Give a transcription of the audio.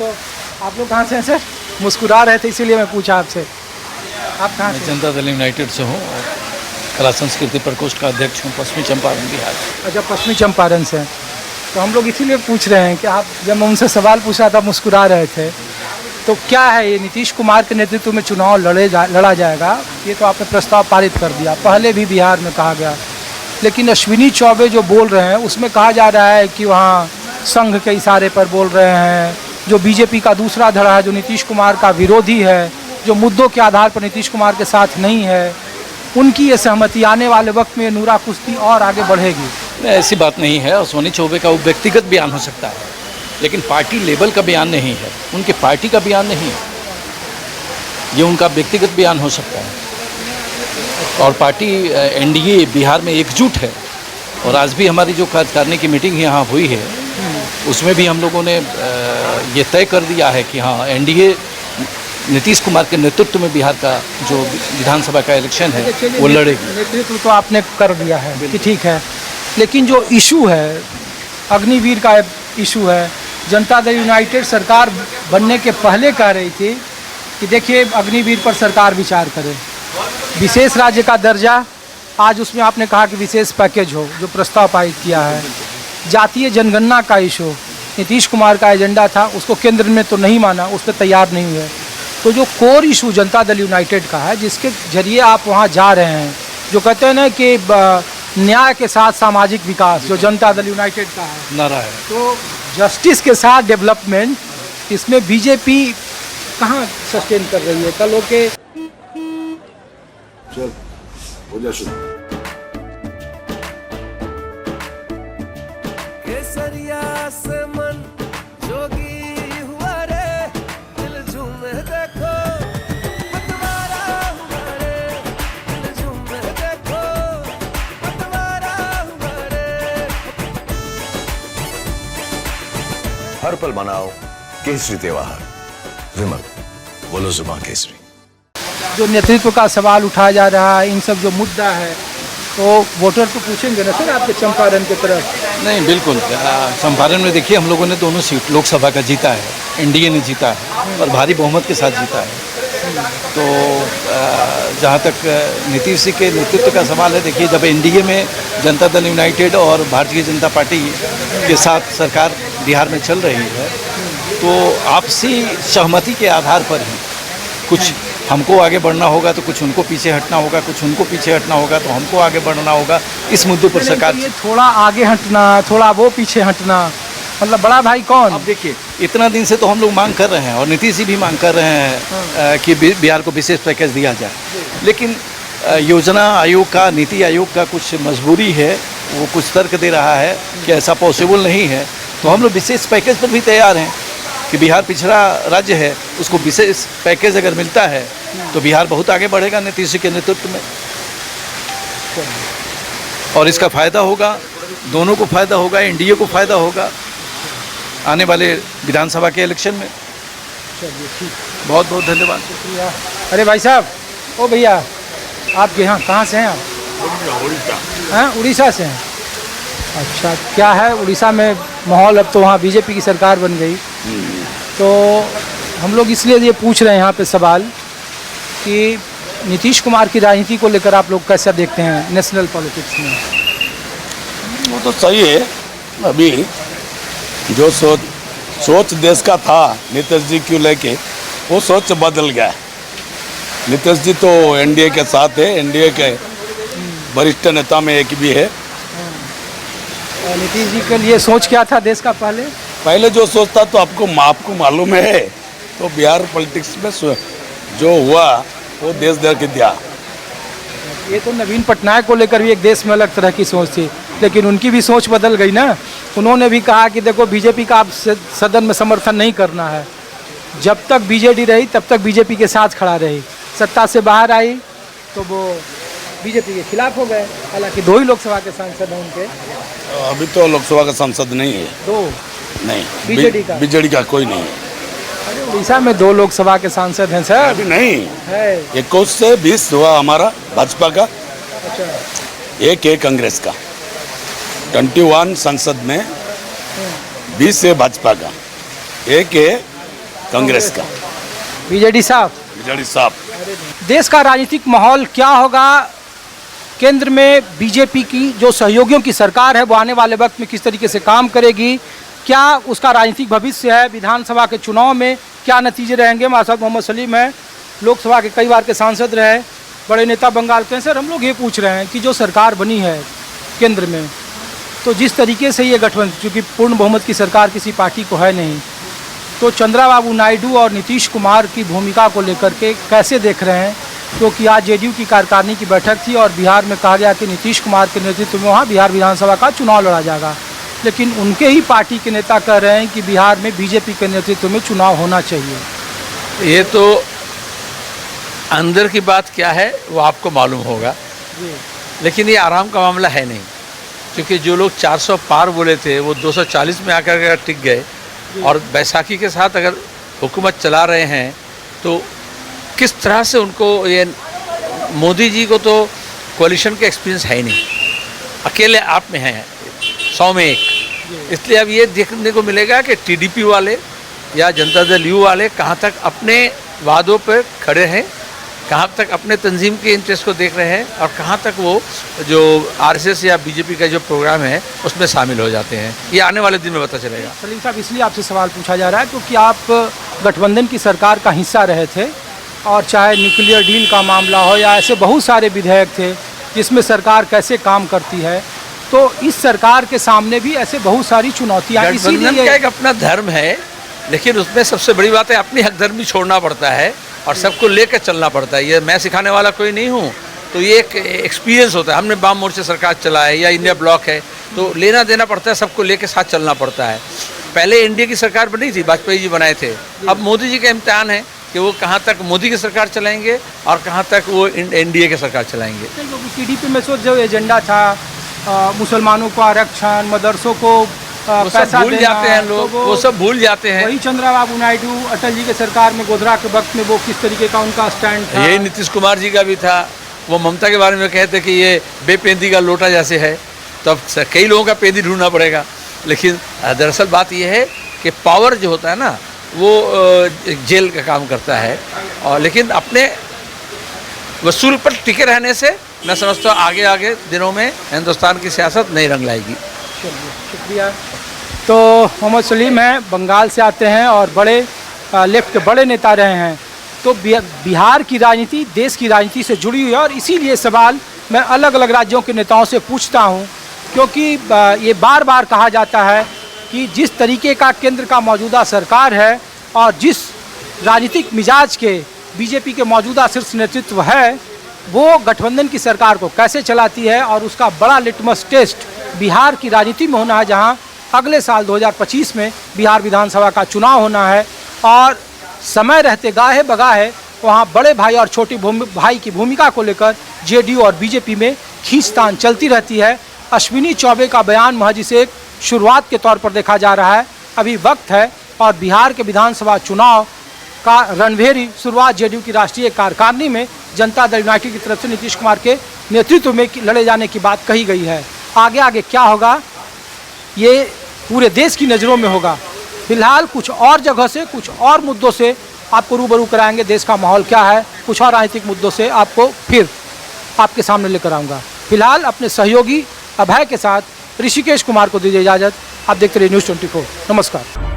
तो आप लोग कहाँ से हैं सर? मुस्कुरा रहे थे इसीलिए मैं पूछा आपसे। आप कहाँ मैं से? जनता दल यूनाइटेड से हूँ और कला संस्कृति प्रकोष्ठ का अध्यक्ष हूँ, पश्चिमी चंपारण बिहार। अच्छा, पश्चिमी चंपारण से हैं। तो हम लोग इसीलिए पूछ रहे हैं कि आप, जब मैं उनसे सवाल पूछा था मुस्कुरा रहे थे, तो क्या है ये नीतीश कुमार के नेतृत्व में चुनाव लड़ा जाएगा, ये तो आपने प्रस्ताव पारित कर दिया, पहले भी बिहार में कहा गया। लेकिन अश्विनी चौबे जो बोल रहे हैं उसमें कहा जा रहा है कि वहाँ संघ के इशारे पर बोल रहे हैं, जो बीजेपी का दूसरा धड़ा है, जो नीतीश कुमार का विरोधी है, जो मुद्दों के आधार पर नीतीश कुमार के साथ नहीं है, उनकी ये सहमति आने वाले वक्त में नूरा कुश्ती और आगे बढ़ेगी। नहीं, ऐसी बात नहीं है। अश्विनी चौबे का वो व्यक्तिगत बयान हो सकता है, लेकिन पार्टी लेवल का बयान नहीं है, उनके पार्टी का बयान नहीं है, ये उनका व्यक्तिगत बयान हो सकता है। और पार्टी एनडीए बिहार में एकजुट है। और आज भी हमारी जो कार्यकारिणी की मीटिंग यहाँ हुई है, उसमें भी हम लोगों ने ये तय कर दिया है कि हाँ, एनडीए नीतीश कुमार के नेतृत्व में बिहार का जो विधानसभा का इलेक्शन है वो लड़ेगी। नेतृत्व तो आपने कर दिया है कि ठीक है, लेकिन जो इशू है, अग्निवीर का इशू है, जनता दल यूनाइटेड सरकार बनने के पहले कह रही थी कि देखिए अग्निवीर पर सरकार विचार करे, विशेष राज्य का दर्जा, आज उसमें आपने कहा कि विशेष पैकेज हो, जो प्रस्ताव पारित किया है। जातीय जनगणना का इशू नीतीश कुमार का एजेंडा था, उसको केंद्र ने तो नहीं माना, उस पर तैयार नहीं हुए। तो जो core issue Janata Dal United का है, जिसके जरिए आप वहाँ जा रहे हैं, जो कहते हैं ना कि न्याय के साथ सामाजिक विकास, जो जनता दल यूनाइटेड का है नारा है, तो जस्टिस के साथ डेवलपमेंट, इसमें बीजेपी कहाँ सस्टेन कर रही है? कल होके चल हो जा शुरू। केसरिया से मन जोगी हुआ रे, दिल झूमे देखो पतवारा हुआ रे, दिल झूमे देखो पतवारा हुआ रे। हर पल मनाओ केसरी त्योहार। विमल, बोलो जुबां केसरी। जो नेतृत्व का सवाल उठाया जा रहा है, इन सब जो मुद्दा है, तो वोटर तो पूछेंगे ना सर आपके चंपारण की तरफ? नहीं, बिल्कुल। चंपारण में देखिए, हम लोगों ने दोनों सीट लोकसभा का जीता है, एनडीए ने जीता है और भारी बहुमत के साथ जीता है। तो जहाँ तक नीतीश जी के नेतृत्व का सवाल है, देखिए जब एनडीए में जनता दल यूनाइटेड और भारतीय जनता पार्टी के साथ सरकार बिहार में चल रही है, तो आपसी सहमति के आधार पर ही कुछ हमको आगे बढ़ना होगा, तो कुछ उनको पीछे हटना होगा, कुछ उनको पीछे हटना होगा, तो हमको आगे बढ़ना होगा। इस मुद्दे पर सरकार ये थोड़ा आगे हटना, थोड़ा वो पीछे हटना, मतलब बड़ा भाई कौन? अब देखिए, इतना दिन से तो हम लोग मांग कर रहे हैं और नीतीश जी भी मांग कर रहे हैं कि बिहार को विशेष पैकेज दिया जाए, लेकिन योजना आयोग का, नीति आयोग का कुछ मजबूरी है, वो कुछ तर्क दे रहा है कि ऐसा पॉसिबल नहीं है। तो हम लोग विशेष पैकेज पर भी तैयार हैं कि बिहार पिछड़ा राज्य है, उसको विशेष पैकेज अगर मिलता है तो बिहार बहुत आगे बढ़ेगा नीतीश जी के नेतृत्व में, और इसका फ़ायदा होगा, दोनों को फ़ायदा होगा, एनडीए को फ़ायदा होगा आने वाले विधानसभा के इलेक्शन में। चलिए ठीक, बहुत बहुत धन्यवाद। शुक्रिया। अरे भाई साहब, ओ भैया, आपके यहाँ कहाँ से हैं आप? हैं, उड़ीसा से हैं? अच्छा, क्या है उड़ीसा में माहौल? अब तो वहाँ बीजेपी की सरकार बन गई, तो हम लोग इसलिए ये पूछ रहे हैं यहाँ पे सवाल कि नीतीश कुमार की राजनीति को लेकर आप लोग कैसा देखते हैं नेशनल पॉलिटिक्स में? वो तो सही है। अभी जो सोच देश का था नीतीश जी को लेके, वो सोच बदल गया है। नीतीश जी तो एनडीए के साथ है, एनडीए के वरिष्ठ नेता में एक भी है। नीतीश जी के लिए सोच क्या था देश का? पहले जो सोचता तो आपको मालूम है, तो बिहार पॉलिटिक्स में जो हुआ वो देश दे के दिया। ये तो नवीन पटनायक को लेकर भी एक देश में अलग तरह की सोच थी, लेकिन उनकी भी सोच बदल गई ना। उन्होंने भी कहा कि देखो बीजेपी का आप सदन में समर्थन नहीं करना है, जब तक बीजेडी रही तब तक बीजेपी के साथ खड़ा रही, सत्ता से बाहर आई तो वो बीजेपी के खिलाफ हो गए। हालांकि 2 ही लोकसभा के सांसद हैं उनके। अभी तो लोकसभा का सांसद नहीं है। 2 नहीं, बीजेडी का कोई नहीं है। अरे उड़ीसा में 2 लोकसभा के सांसद हैं सर। अभी नहीं है। 21 से 20 हुआ हमारा भाजपा का, अच्छा, एक है कांग्रेस का। 21 संसद में 20 है भाजपा का, एक है कांग्रेस का। बीजेडी साहब, बीजेडी साहब। देश का राजनीतिक माहौल क्या होगा? केंद्र में बीजेपी की जो सहयोगियों की सरकार है वो आने वाले वक्त में किस तरीके से काम करेगी? क्या उसका राजनीतिक भविष्य है? विधानसभा के चुनाव में क्या नतीजे रहेंगे? हमारे साथ मोहम्मद सलीम है, लोकसभा के कई बार के सांसद रहे, बड़े नेता बंगाल के हैं। सर, हम लोग ये पूछ रहे हैं कि जो सरकार बनी है केंद्र में, तो जिस तरीके से ये गठबंधन, चूँकि पूर्ण बहुमत की सरकार किसी पार्टी को है नहीं, तो चंद्रबाबू नायडू और नीतीश कुमार की भूमिका को लेकर के कैसे देख रहे हैं? क्योंकि आज जेडीयू की कार्यकारिणी की बैठक थी और बिहार में कहा गया कि नीतीश कुमार के नेतृत्व में वहाँ बिहार विधानसभा का चुनाव लड़ा जाएगा, लेकिन उनके ही पार्टी के नेता कह रहे हैं कि बिहार में बीजेपी के नेतृत्व में चुनाव होना चाहिए। ये तो अंदर की बात क्या है वो आपको मालूम होगा, लेकिन ये आराम का मामला है नहीं, क्योंकि जो लोग 400 पार बोले थे वो 240 में आकर अगर टिक गए और बैसाखी के साथ अगर हुकूमत चला रहे हैं तो किस तरह से उनको ये, मोदी जी को तो कोalition के एक्सपीरियंस है ही नहीं, अकेले आप में हैं 100 में 1। इसलिए अब ये देखने को मिलेगा कि टीडीपी वाले या जनता दल यू वाले कहाँ तक अपने वादों पर खड़े हैं, कहाँ तक अपने तंजीम के इंटरेस्ट को देख रहे हैं और कहाँ तक वो जो आरएसएस या बीजेपी का जो प्रोग्राम है उसमें शामिल हो जाते हैं। ये आने वाले दिन में पता चलेगा। सलीम साहब, इसलिए आपसे सवाल पूछा जा रहा है क्योंकि आप गठबंधन की सरकार का हिस्सा रहे थे और चाहे न्यूक्लियर डील का मामला हो या ऐसे बहुत सारे विधेयक थे जिसमें सरकार कैसे काम करती है, तो इस सरकार के सामने भी ऐसे बहुत सारी चुनौतियाँ। गठबंधन का एक अपना धर्म है, लेकिन उसमें सबसे बड़ी बात है अपनी हकधर्म भी छोड़ना पड़ता है और सबको लेकर चलना पड़ता है। ये मैं सिखाने वाला कोई नहीं हूँ, तो ये एक एक्सपीरियंस होता है। हमने वाम मोर्चे सरकार चला है या इंडिया ब्लॉक है, तो लेना देना पड़ता है, सबको लेकर साथ चलना पड़ता है। पहले एनडीए की सरकार बनी थी, वाजपेयी जी बनाए थे। अब मोदी जी का इम्तिहान है कि वो कहाँ तक मोदी की सरकार चलाएंगे और कहाँ तक वो एनडीए की सरकार चलाएंगे। टीडीपी में जो एजेंडा था मुसलमानों को आरक्षण, मदरसों को वो सब भूल जाते हैं लोग, वो सब भूल जाते हैं। वही चंद्रबाबू नायडू अटल जी के सरकार में गोधरा के वक्त में वो किस तरीके का उनका स्टैंड था। यही नीतीश कुमार जी का भी था। वो ममता के बारे में कहते कि ये बेपेंदी का लोटा जैसे है, तो अब कई लोगों का पेंदी ढूंढना पड़ेगा। लेकिन दरअसल बात यह है कि पावर जो होता है ना वो जेल का काम करता है, और लेकिन अपने वसूल पर टिके रहने से मैं समझता हूँ आगे आगे दिनों में हिंदुस्तान की सियासत नई रंग लाएगी। शुक्रिया। तो मोहम्मद सलीम हैं, बंगाल से आते हैं और बड़े लेफ्ट के बड़े नेता रहे हैं। तो बिहार की राजनीति देश की राजनीति से जुड़ी हुई है और इसीलिए सवाल मैं अलग अलग राज्यों के नेताओं से पूछता हूं, क्योंकि ये बार बार कहा जाता है कि जिस तरीके का केंद्र का मौजूदा सरकार है और जिस राजनीतिक मिजाज के बीजेपी के मौजूदा शीर्ष नेतृत्व है, वो गठबंधन की सरकार को कैसे चलाती है। और उसका बड़ा लिटमस टेस्ट बिहार की राजनीति में होना है, जहां अगले साल 2025 में बिहार विधानसभा का चुनाव होना है और समय रहते गाहे बगाहे वहां बड़े भाई और छोटे भाई की भूमिका को लेकर जेडीयू और बीजेपी में खींचतान चलती रहती है। अश्विनी चौबे का बयान महज इसे एक शुरुआत के तौर पर देखा जा रहा है। अभी वक्त है और बिहार के विधानसभा चुनाव का रणभेरी शुरुआत जेडीयू की राष्ट्रीय कार्यकारिणी में जनता दल यूनाइटेड की तरफ से नीतीश कुमार के नेतृत्व में लड़े जाने की बात कही गई है। आगे आगे क्या होगा ये पूरे देश की नज़रों में होगा। फिलहाल कुछ और जगह से कुछ और मुद्दों से आपको रूबरू कराएंगे। देश का माहौल क्या है, कुछ और राजनीतिक मुद्दों से आपको फिर आपके सामने लेकर आऊँगा। फिलहाल अपने सहयोगी अभय के साथ ऋषिकेश कुमार को दीजिए इजाज़त। आप देखते रहिए न्यूज़ 24। नमस्कार।